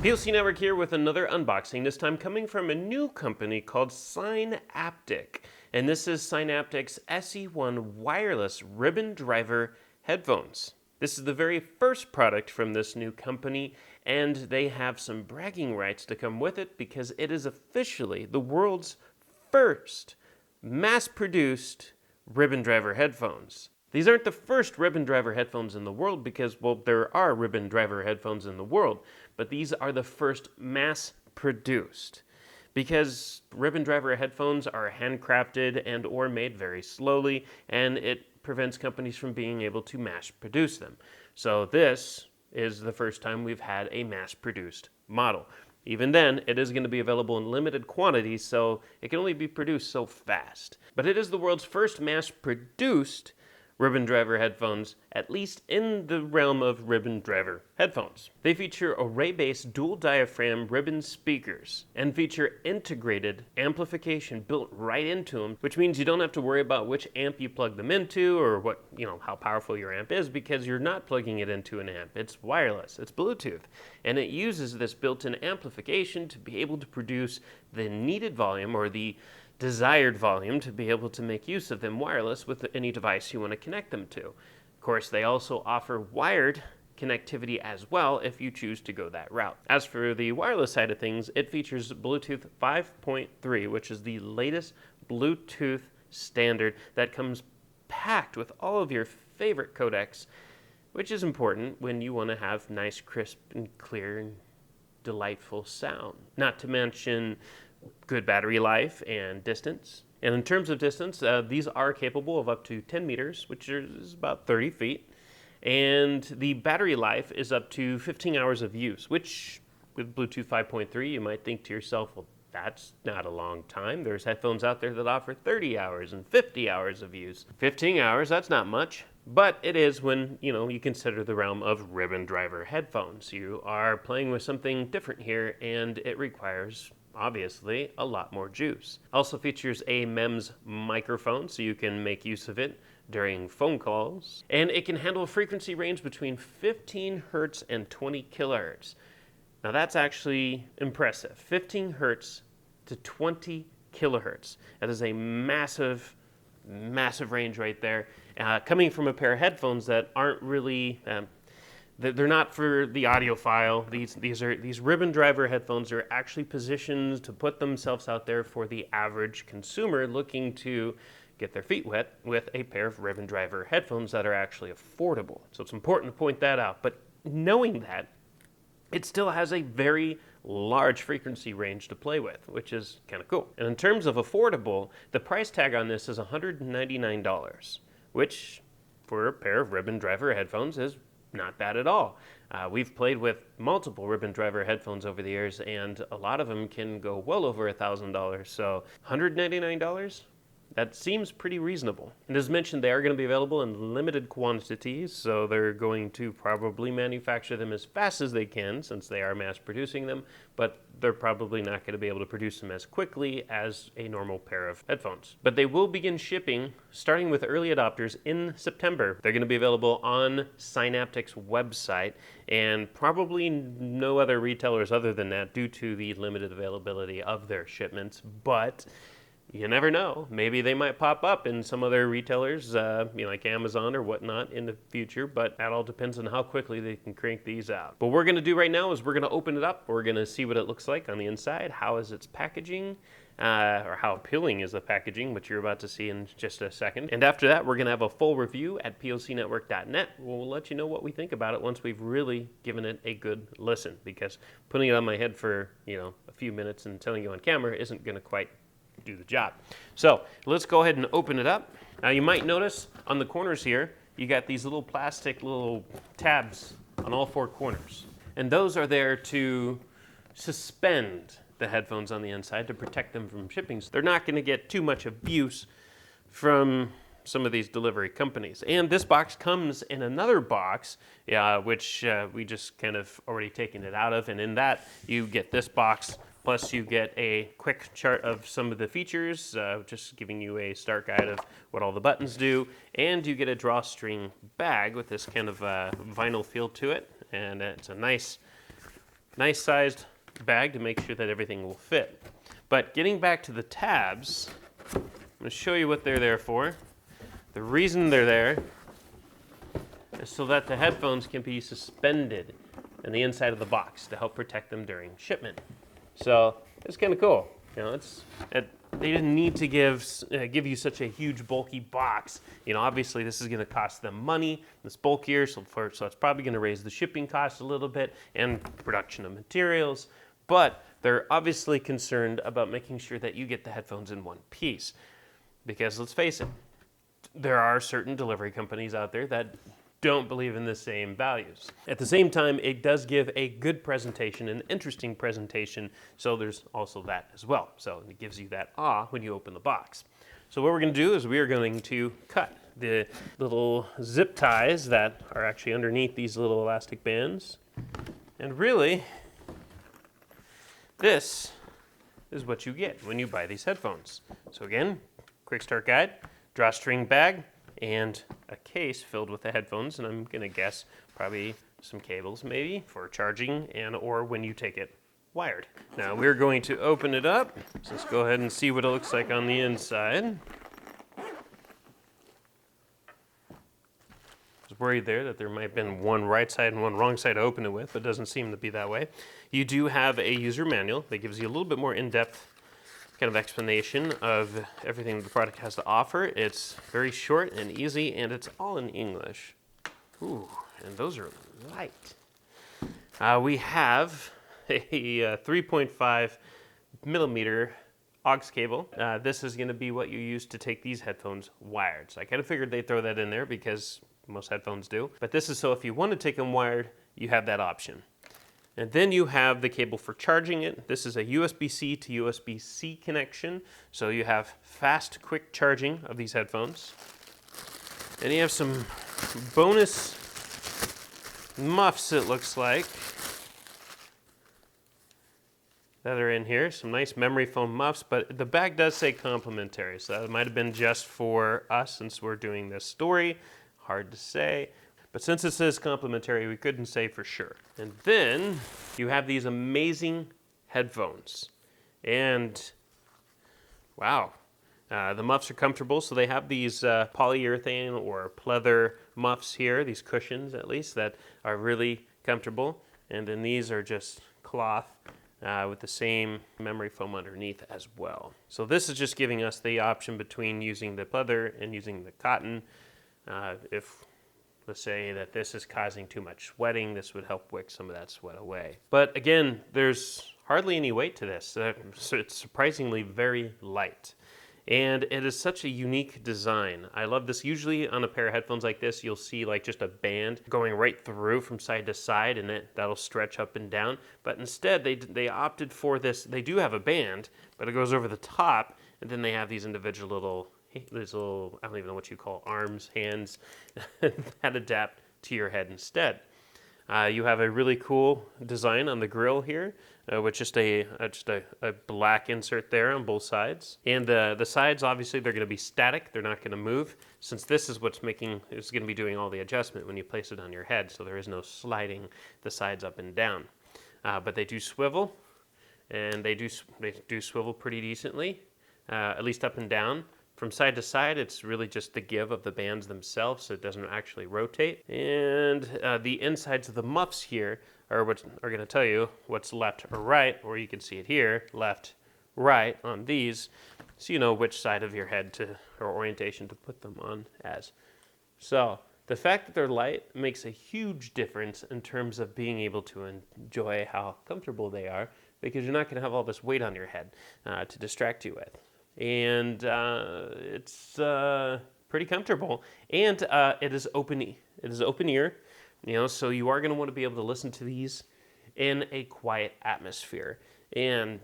POC Network here with another unboxing, this time coming from a new company called Sineaptic. And this is Sineaptic's SE-1 wireless ribbon driver headphones. This is the very first product from this new company, and they have some bragging rights to come with it because it is officially the world's first mass-produced ribbon driver headphones. These aren't the first ribbon driver headphones in the world because, well, there are ribbon driver headphones in the world, but these are the first mass-produced. Because ribbon driver headphones are handcrafted and or made very slowly, and it prevents companies from being able to mass produce them. So this is the first time we've had a mass-produced model. Even then, it is going to be available in limited quantities, so it can only be produced so fast. But it is the world's first mass-produced ribbon driver headphones, at least in the realm of ribbon driver headphones. They feature array-based dual diaphragm ribbon speakers and feature integrated amplification built right into them, which means you don't have to worry about which amp you plug them into or how powerful your amp is, because you're not plugging it into an amp. It's wireless, it's Bluetooth, and it uses this built-in amplification to be able to produce the needed volume or the desired volume to be able to make use of them wireless with any device you want to connect them to. Of course, they also offer wired connectivity as well if you choose to go that route. As for the wireless side of things, it features Bluetooth 5.3, which is the latest Bluetooth standard that comes packed with all of your favorite codecs, which is important when you want to have nice, crisp, and clear and delightful sound. Not to mention good battery life and distance. And in terms of distance, these are capable of up to 10 meters, which is about 30 feet. And the battery life is up to 15 hours of use, which with Bluetooth 5.3, you might think to yourself, well, that's not a long time. There's headphones out there that offer 30 hours and 50 hours of use. 15 hours, that's not much. But it is when, you consider the realm of ribbon driver headphones. You are playing with something different here, and it requires obviously a lot more juice. Also features a MEMS microphone, so you can make use of it during phone calls. And it can handle a frequency range between 15 hertz and 20 kilohertz. Now that's actually impressive. 15 hertz to 20 kilohertz. That is a massive, massive range right there. Coming from a pair of headphones that aren't really they're not for the audiophile. These ribbon driver headphones are actually positioned to put themselves out there for the average consumer looking to get their feet wet with a pair of ribbon driver headphones that are actually affordable. So it's important to point that out. But knowing that, it still has a very large frequency range to play with, which is kind of cool. And in terms of affordable, the price tag on this is $199, which for a pair of ribbon driver headphones is not bad at all. We've played with multiple ribbon driver headphones over the years, and a lot of them can go well over $1,000. So $199? That seems pretty reasonable. And as mentioned, they are going to be available in limited quantities, so they're going to probably manufacture them as fast as they can since they are mass producing them, but they're probably not going to be able to produce them as quickly as a normal pair of headphones. But they will begin shipping, starting with early adopters in September. They're going to be available on Sineaptic's website, and probably no other retailers other than that due to the limited availability of their shipments, but you never know. Maybe they might pop up in some other retailers, like Amazon or whatnot in the future, but that all depends on how quickly they can crank these out. What we're going to do right now is we're going to open it up. We're going to see what it looks like on the inside. How is its packaging, or how appealing is the packaging, which you're about to see in just a second. And after that, we're going to have a full review at POCnetwork.net. We'll let you know what we think about it once we've really given it a good listen, because putting it on my head for, a few minutes and telling you on camera isn't going to quite do the job. So let's go ahead and open it up. Now you might notice on the corners here, you got these little plastic tabs on all four corners. And those are there to suspend the headphones on the inside to protect them from shipping. So they're not going to get too much abuse from some of these delivery companies. And this box comes in another box, which we just kind of already taken it out of. And in that, you get this box. Plus you get a quick chart of some of the features, just giving you a start guide of what all the buttons do. And you get a drawstring bag with this kind of vinyl feel to it. And it's a nice nice sized bag to make sure that everything will fit. But getting back to the tabs, I'm going to show you what they're there for. The reason they're there is so that the headphones can be suspended in the inside of the box to help protect them during shipment. So it's kind of cool. You know, they didn't need to give you such a huge bulky box. You know, obviously this is going to cost them money. It's bulkier, so it's probably going to raise the shipping cost a little bit and production of materials. But they're obviously concerned about making sure that you get the headphones in one piece. Because let's face it, there are certain delivery companies out there that don't believe in the same values. At the same time, it does give a good presentation, an interesting presentation, so there's also that as well. So it gives you that awe when you open the box. So what we're going to do is we are going to cut the little zip ties that are actually underneath these little elastic bands. And really, this is what you get when you buy these headphones. So again, quick start guide, drawstring bag, and a case filled with the headphones, and I'm gonna guess probably some cables maybe for charging and or when you take it wired. Now we're going to open it up. So let's go ahead and see what it looks like on the inside. I was worried there that there might have been one right side and one wrong side to open it with, but it doesn't seem to be that way. You do have a user manual that gives you a little bit more in-depth kind of explanation of everything the product has to offer. It's very short and easy, and it's all in English. Ooh, and those are light. We have a 3.5 millimeter aux cable. This is going to be what you use to take these headphones wired. So I kind of figured they'd throw that in there because most headphones do. But this is so if you want to take them wired, you have that option. And then you have the cable for charging it. This is a USB-C to USB-C connection. So you have fast, quick charging of these headphones. And you have some bonus muffs, it looks like, that are in here. Some nice memory foam muffs, but the bag does say complimentary. So that might have been just for us since we're doing this story. Hard to say. But since it says complimentary, we couldn't say for sure. And then you have these amazing headphones. And wow, the muffs are comfortable. So they have these polyurethane or pleather muffs here, these cushions at least, that are really comfortable. And then these are just cloth with the same memory foam underneath as well. So this is just giving us the option between using the pleather and using the cotton. If let's say that this is causing too much sweating, this would help wick some of that sweat away. But again, there's hardly any weight to this. So it's surprisingly very light. And it is such a unique design. I love this. Usually on a pair of headphones like this, you'll see like just a band going right through from side to side, and that'll stretch up and down. But instead, they opted for this. They do have a band, but it goes over the top, and then they have these individual little, I don't even know what you call arms, hands, that adapt to your head instead. You have a really cool design on the grill here, with just a black insert there on both sides. And the sides, obviously, they're going to be static. They're not going to move, since this is what's going to be doing all the adjustment when you place it on your head, so there is no sliding the sides up and down. But they do swivel, and they do swivel pretty decently, at least up and down. From side to side, it's really just the give of the bands themselves, so it doesn't actually rotate. And the insides of the muffs here are going to tell you what's left or right, or you can see it here, left, right on these, so you know which side of your head or orientation to put them on as. So the fact that they're light makes a huge difference in terms of being able to enjoy how comfortable they are, because you're not going to have all this weight on your head to distract you with. And it's pretty comfortable, and it is open ear, so you are going to want to be able to listen to these in a quiet atmosphere. And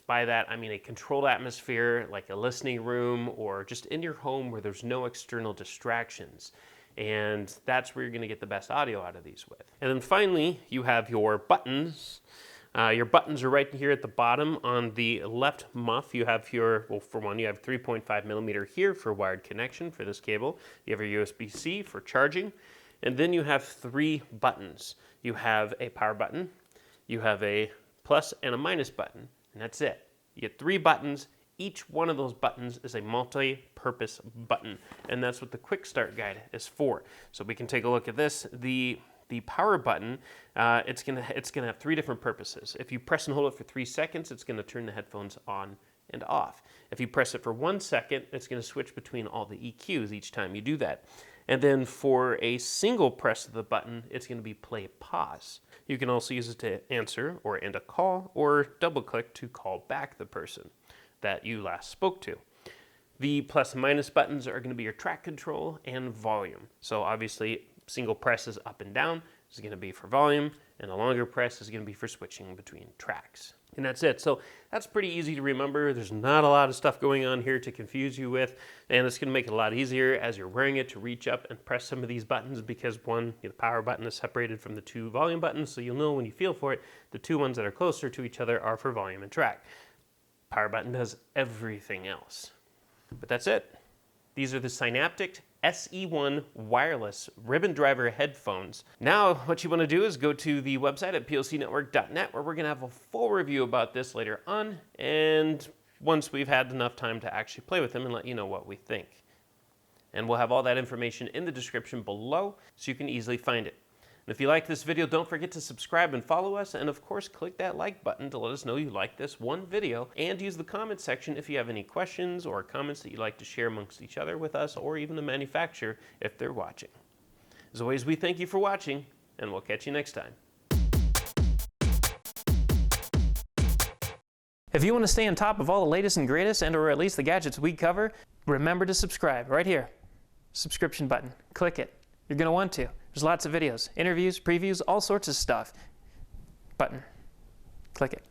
by that I mean a controlled atmosphere, like a listening room or just in your home where there's no external distractions. And that's where you're going to get the best audio out of these with. And then finally, you have your buttons. Your buttons are right here at the bottom. On the left muff, you have you have 3.5 millimeter here for wired connection for this cable. You have your USB-C for charging. And then you have 3 buttons. You have a power button, you have a plus and a minus button, and that's it. You get 3 buttons. Each one of those buttons is a multi-purpose button, and that's what the quick start guide is for. So we can take a look at this. The power button, it's gonna have 3 different purposes. If you press and hold it for 3 seconds, it's gonna turn the headphones on and off. If you press it for 1 second, it's gonna switch between all the EQs each time you do that. And then for a single press of the button, it's gonna be play pause. You can also use it to answer or end a call, or double click to call back the person that you last spoke to. The plus and minus buttons are going to be your track control and volume. So obviously, single press is up and down is going to be for volume, and a longer press is going to be for switching between tracks. And that's it. So that's pretty easy to remember. There's not a lot of stuff going on here to confuse you with, and it's going to make it a lot easier as you're wearing it to reach up and press some of these buttons, because one, the power button is separated from the 2 volume buttons, so you'll know when you feel for it, the 2 ones that are closer to each other are for volume and track. Power button does everything else. But that's it. These are the Sineaptic SE-1 wireless ribbon driver headphones. Now, what you want to do is go to the website at plcnetwork.net, where we're going to have a full review about this later on, and once we've had enough time to actually play with them and let you know what we think. And we'll have all that information in the description below, so you can easily find it. And if you like this video, don't forget to subscribe and follow us, and of course click that like button to let us know you like this one video, and use the comment section if you have any questions or comments that you'd like to share amongst each other with us, or even the manufacturer if they're watching. As always, we thank you for watching, and we'll catch you next time. If you want to stay on top of all the latest and greatest, and or at least the gadgets we cover, remember to subscribe right here. Subscription button. Click it. You're going to want to. There's lots of videos, interviews, previews, all sorts of stuff. Button. Click it.